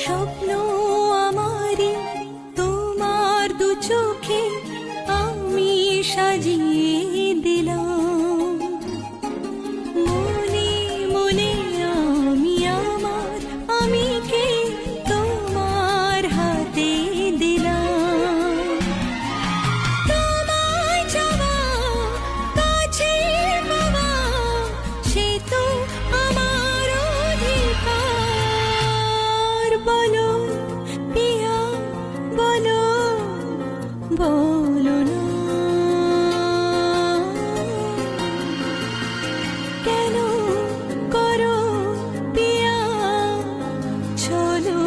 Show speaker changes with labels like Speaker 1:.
Speaker 1: স্বপ্ন আমারি তোমার দু চোখে আমি সাজিয়ে দিলাম। মনে মনে আমি আমার আমিকে তোমার হাতে দিলাম। তোমায় চাওয়া, কাছে পাওয়া, সে তো আমার অধিকার। বলো পিয়া বলো, বলো না কেন করো পিয়া ছলো।